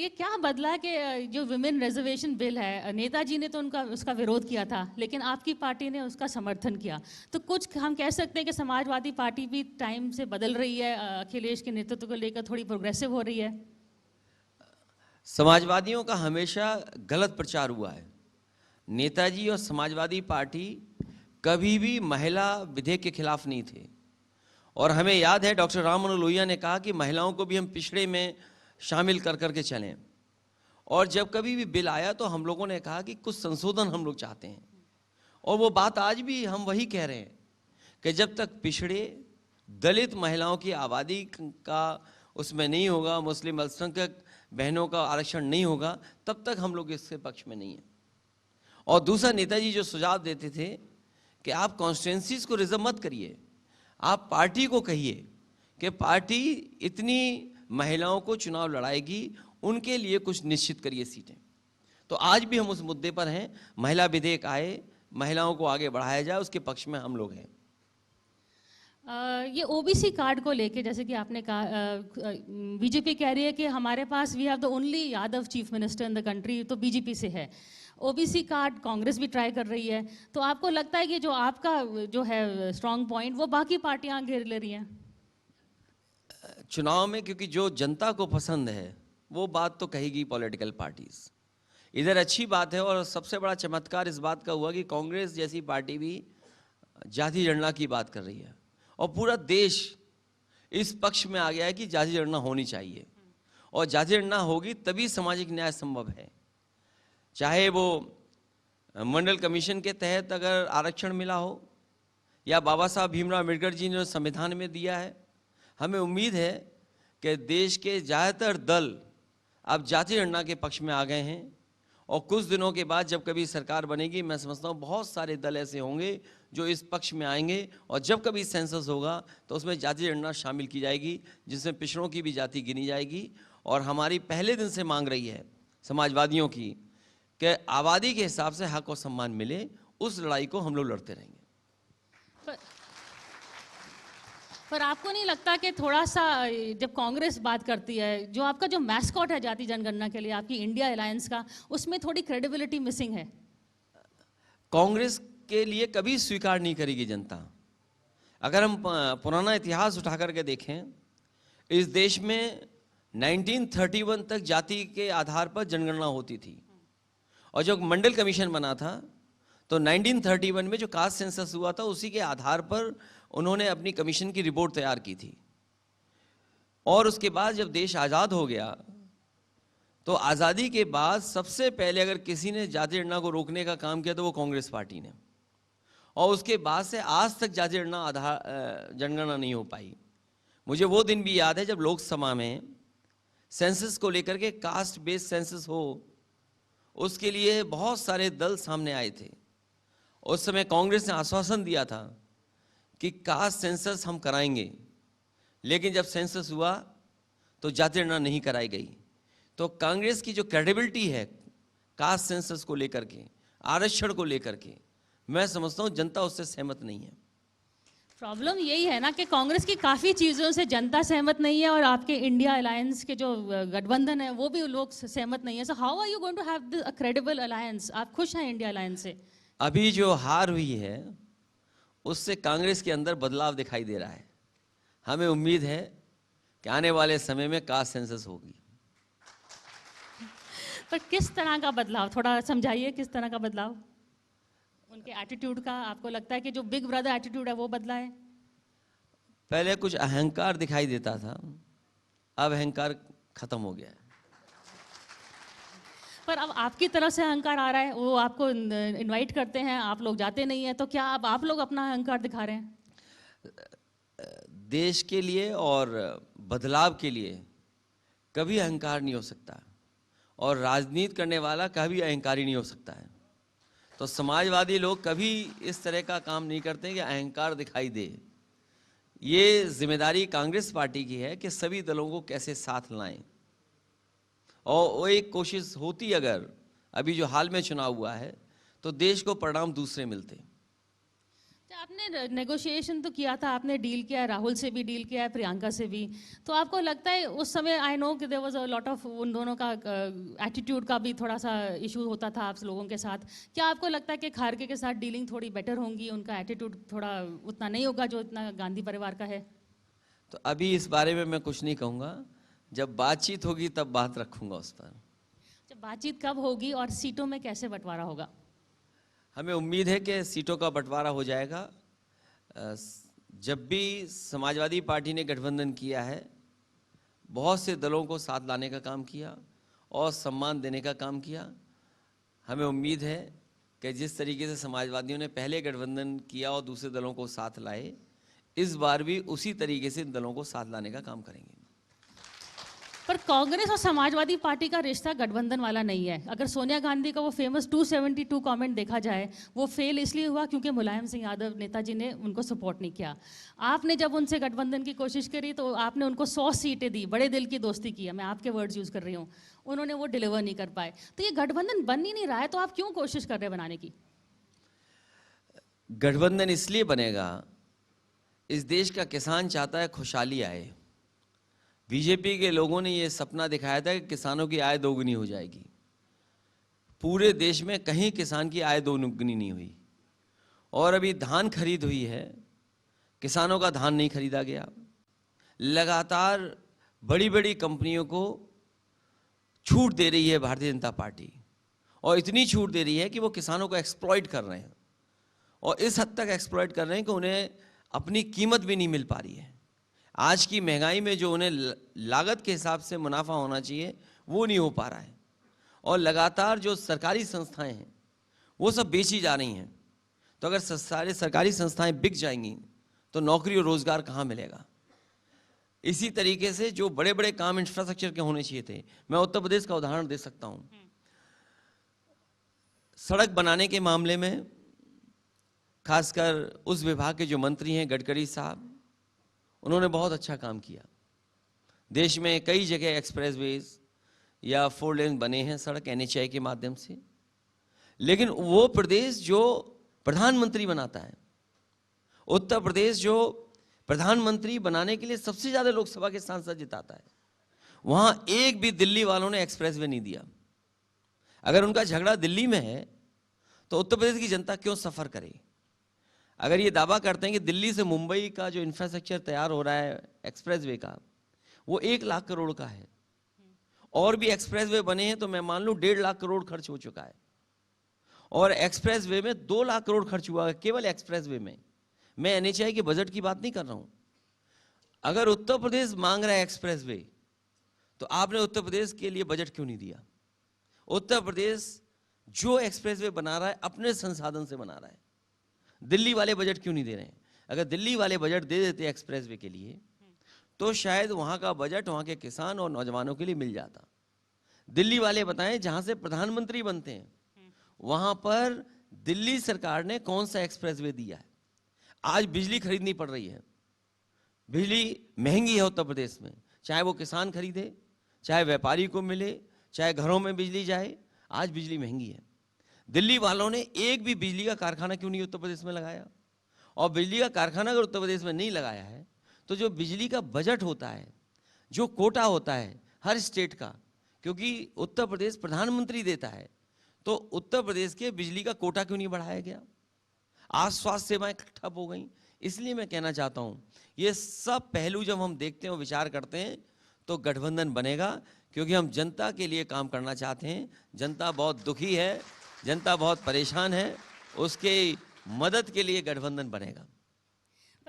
ये क्या बदला कि जो विमेन रिजर्वेशन बिल है, नेताजी ने तो उसका विरोध किया था, लेकिन आपकी पार्टी ने उसका समर्थन किया। तो कुछ हम कह सकते हैं कि समाजवादी पार्टी भी टाइम से बदल रही है, अखिलेश के नेतृत्व को लेकर थोड़ी प्रोग्रेसिव हो रही है। समाजवादियों का हमेशा गलत प्रचार हुआ है। नेताजी और समाजवादी पार्टी कभी भी महिला विधेयक के खिलाफ नहीं थे। और हमें याद है डॉक्टर राम मनोहर लोहिया ने कहा कि महिलाओं को भी हम पिछड़े में शामिल कर करके चलें। और जब कभी भी बिल आया तो हम लोगों ने कहा कि कुछ संशोधन हम लोग चाहते हैं। और वो बात आज भी हम वही कह रहे हैं कि जब तक पिछड़े दलित महिलाओं की आबादी का उसमें नहीं होगा, मुस्लिम अल्पसंख्यक बहनों का आरक्षण नहीं होगा, तब तक हम लोग इसके पक्ष में नहीं हैं। और दूसरा, नेताजी जो सुझाव देते थे कि आप कॉन्स्टिट्यूंसीज को रिजर्व मत करिए, आप पार्टी को कहिए कि पार्टी इतनी महिलाओं को चुनाव लड़ाएगी, उनके लिए कुछ निश्चित करिए सीटें। तो आज भी हम उस मुद्दे पर हैं। महिला विधेयक आए, महिलाओं को आगे बढ़ाया जाए, उसके पक्ष में हम लोग हैं। ये ओबीसी कार्ड को लेके, जैसे कि आपने कहा, बीजेपी कह रही है कि हमारे पास we have the only Yadav chief minister in the country, तो बीजेपी से है। ओबीसी कार्ड कांग्रेस भी ट्राई कर रही है। तो आपको लगता है कि जो आपका जो है स्ट्रांग पॉइंट, वो बाकी पार्टियां घेर ले रही हैं? चुनाव में क्योंकि जो जनता को पसंद है वो बात तो कहेगी पॉलिटिकल पार्टीज। इधर अच्छी बात है, और सबसे बड़ा चमत्कार इस बात का हुआ कि कांग्रेस जैसी पार्टी भी जाति जनगणना की बात कर रही है, और पूरा देश इस पक्ष में आ गया है कि जाति जनगणना होनी चाहिए। और जाति जनगणना होगी तभी सामाजिक न्याय संभव है। चाहे वो मंडल कमीशन के तहत अगर आरक्षण मिला हो, या बाबा साहब भीमराव अम्बेडकर जी ने संविधान में दिया है। हमें उम्मीद है कि देश के ज़्यादातर दल अब जाति जनगणना के पक्ष में आ गए हैं, और कुछ दिनों के बाद जब कभी सरकार बनेगी, मैं समझता हूँ बहुत सारे दल ऐसे होंगे जो इस पक्ष में आएंगे। और जब कभी सेंसस होगा तो उसमें जाति जनगणना शामिल की जाएगी, जिसमें पिछड़ों की भी जाति गिनी जाएगी। और हमारी पहले दिन से मांग रही है समाजवादियों की कि आबादी के हिसाब से हक और सम्मान मिले। उस लड़ाई को हम लोग लड़ते रहेंगे। पर आपको नहीं लगता कि थोड़ा सा, जब कांग्रेस बात करती है, जो आपका जो मैस्कॉट है जाति जनगणना के लिए आपकी इंडिया अलायंस का, उसमें थोड़ी क्रेडिबिलिटी मिसिंग है? कांग्रेस के लिए कभी स्वीकार नहीं करेगी जनता। अगर हम पुराना इतिहास उठा करके देखें, इस देश में 1931 तक जाति के आधार पर जनगणना होती थी। और जब मंडल कमीशन बना था तो 1931 में जो कास्ट सेंसस हुआ था, उसी के आधार पर उन्होंने अपनी कमीशन की रिपोर्ट तैयार की थी। और उसके बाद जब देश आज़ाद हो गया, तो आज़ादी के बाद सबसे पहले अगर किसी ने जाति जनगणना को रोकने का काम किया तो वो कांग्रेस पार्टी ने। और उसके बाद से आज तक जाति जनगणना नहीं हो पाई। मुझे वो दिन भी याद है जब लोकसभा में सेंसस को लेकर के, कास्ट बेस्ड सेंसस हो, उसके लिए बहुत सारे दल सामने आए थे। उस समय कांग्रेस ने आश्वासन दिया था कि कास्ट सेंसस हम कराएंगे, लेकिन जब सेंसस हुआ तो जाति जनगणना नहीं कराई गई। तो कांग्रेस की जो क्रेडिबिलिटी है कास्ट सेंसस को लेकर के, आरक्षण को लेकर के, मैं समझता हूं जनता उससे सहमत नहीं है। प्रॉब्लम यही है ना कि कांग्रेस की काफ़ी चीज़ों से जनता सहमत नहीं है, और आपके इंडिया अलायंस के जो गठबंधन है वो भी लोग सहमत नहीं है। So how are you going to have a credible alliance? आप खुश हैं इंडिया अलायंस से? अभी जो हार हुई है उससे कांग्रेस के अंदर बदलाव दिखाई दे रहा है। हमें उम्मीद है कि आने वाले समय में कास्ट सेंसस होगी। पर किस तरह का बदलाव, थोड़ा समझाइए, किस तरह का बदलाव? उनके एटीट्यूड का आपको लगता है कि जो बिग ब्रदर एटीट्यूड है वो बदला है? पहले कुछ अहंकार दिखाई देता था, अब अहंकार खत्म हो गया है। पर अब आपकी तरफ से अहंकार आ रहा है, वो आपको इनवाइट करते हैं, आप लोग जाते नहीं हैं, तो क्या अब आप लोग अपना अहंकार दिखा रहे हैं? देश के लिए और बदलाव के लिए कभी अहंकार नहीं हो सकता, और राजनीति करने वाला कभी अहंकारी नहीं हो सकता है। तो समाजवादी लोग कभी इस तरह का काम नहीं करते कि अहंकार दिखाई दे। ये जिम्मेदारी कांग्रेस पार्टी की है कि सभी दलों को कैसे साथ लाएं। और वो एक कोशिश होती, अगर अभी जो हाल में चुनाव हुआ है तो देश को परिणाम दूसरे मिलते। आपने नेगोशिएशन तो किया था, आपने डील किया है, राहुल से भी डील किया है, प्रियंका से भी, तो आपको लगता है उस समय, आई नो कि there was a lot of उन दोनों का एटीट्यूड का भी थोड़ा सा इशू होता था आप लोगों के साथ, क्या आपको लगता है कि खारगे के साथ डीलिंग थोड़ी बेटर होंगी, उनका एटीट्यूड थोड़ा उतना नहीं होगा जो इतना गांधी परिवार का है? तो अभी इस बारे में मैं कुछ नहीं कहूँगा, जब बातचीत होगी तब बात रखूँगा उस पर। जब बातचीत कब होगी और सीटों में कैसे बंटवारा होगा? हमें उम्मीद है कि सीटों का बंटवारा हो जाएगा। जब भी समाजवादी पार्टी ने गठबंधन किया है, बहुत से दलों को साथ लाने का काम किया और सम्मान देने का काम किया। हमें उम्मीद है कि जिस तरीके से समाजवादियों ने पहले गठबंधन किया और दूसरे दलों को साथ लाए, इस बार भी उसी तरीके से इन दलों को साथ लाने का काम करेंगे। पर कांग्रेस और समाजवादी पार्टी का रिश्ता गठबंधन वाला नहीं है। अगर सोनिया गांधी का वो फेमस 272 कमेंट देखा जाए, वो फेल इसलिए हुआ क्योंकि मुलायम सिंह यादव नेताजी ने उनको सपोर्ट नहीं किया। आपने जब उनसे गठबंधन की कोशिश करी तो आपने उनको 100 सीटें दी, बड़े दिल की दोस्ती की है, मैं आपके वर्ड्स यूज कर रही हूँ, उन्होंने वो डिलीवर नहीं कर पाए। तो ये गठबंधन बन ही नहीं रहा है, तो आप क्यों कोशिश कर रहे हैं बनाने की? गठबंधन इसलिए बनेगा, इस देश का किसान चाहता है खुशहाली आए। बीजेपी के लोगों ने ये सपना दिखाया था कि किसानों की आय दोगुनी हो जाएगी। पूरे देश में कहीं किसान की आय दोगुनी नहीं हुई। और अभी धान खरीद हुई है, किसानों का धान नहीं खरीदा गया। लगातार बड़ी बड़ी कंपनियों को छूट दे रही है भारतीय जनता पार्टी, और इतनी छूट दे रही है कि वो किसानों को एक्सप्लॉइट कर रहे हैं, और इस हद तक एक्सप्लॉइट कर रहे हैं कि उन्हें अपनी कीमत भी नहीं मिल पा रही है। आज की महंगाई में जो उन्हें लागत के हिसाब से मुनाफा होना चाहिए वो नहीं हो पा रहा है, और लगातार जो सरकारी संस्थाएं हैं वो सब बेची जा रही हैं। तो अगर सारे सरकारी संस्थाएं बिक जाएंगी तो नौकरी और रोजगार कहाँ मिलेगा? इसी तरीके से जो बड़े बड़े काम इंफ्रास्ट्रक्चर के होने चाहिए थे, मैं उत्तर प्रदेश का उदाहरण दे सकता हूँ। सड़क बनाने के मामले में खासकर उस विभाग के जो मंत्री हैं गडकरी साहब, उन्होंने बहुत अच्छा काम किया। देश में कई जगह एक्सप्रेसवेज या 4 लेन बने हैं सड़क NHAI के माध्यम से। लेकिन वो प्रदेश जो प्रधानमंत्री बनाता है, उत्तर प्रदेश जो प्रधानमंत्री बनाने के लिए सबसे ज्यादा लोकसभा के सांसद जिताता है, वहां एक भी दिल्ली वालों ने एक्सप्रेसवे नहीं दिया। अगर उनका झगड़ा दिल्ली में है तो उत्तर प्रदेश की जनता क्यों सफर करे? अगर ये दावा करते हैं कि दिल्ली से मुंबई का जो इंफ्रास्ट्रक्चर तैयार हो रहा है एक्सप्रेसवे का, वो 1 लाख करोड़ का है, और भी एक्सप्रेसवे बने हैं तो मैं मान लूं 1.5 लाख करोड़ खर्च हो चुका है, और एक्सप्रेसवे में 2 लाख करोड़ खर्च हुआ है केवल एक्सप्रेसवे में। मैं NHAI के बजट की बात नहीं कर रहा हूं। अगर उत्तर प्रदेश मांग रहा है एक्सप्रेसवे, तो आपने उत्तर प्रदेश के लिए बजट क्यों नहीं दिया? उत्तर प्रदेश जो एक्सप्रेसवे बना रहा है अपने संसाधन से बना रहा है, दिल्ली वाले बजट क्यों नहीं दे रहे हैं? अगर दिल्ली वाले बजट दे देते एक्सप्रेसवे के लिए तो शायद वहां का बजट वहां के किसान और नौजवानों के लिए मिल जाता। दिल्ली वाले बताएं, जहां से प्रधानमंत्री बनते हैं वहां पर दिल्ली सरकार ने कौन सा एक्सप्रेसवे दिया है? आज बिजली खरीदनी पड़ रही है, बिजली महंगी है उत्तर प्रदेश में, चाहे वो किसान खरीदे, चाहे व्यापारी को मिले, चाहे घरों में बिजली जाए, आज बिजली महंगी है। दिल्ली वालों ने एक भी बिजली का कारखाना क्यों नहीं उत्तर प्रदेश में लगाया? और बिजली का कारखाना अगर उत्तर प्रदेश में नहीं लगाया है तो जो बिजली का बजट होता है, जो कोटा होता है हर स्टेट का, क्योंकि उत्तर प्रदेश प्रधानमंत्री देता है, तो उत्तर प्रदेश के बिजली का कोटा क्यों नहीं बढ़ाया गया? आज स्वास्थ्य सेवाएं ठप हो गई। इसलिए मैं कहना चाहता हूं, ये सब पहलू जब हम देखते हैं और विचार करते हैं तो गठबंधन बनेगा, क्योंकि हम जनता के लिए काम करना चाहते हैं। जनता बहुत दुखी है, जनता बहुत परेशान है, उसके मदद के लिए गठबंधन बनेगा।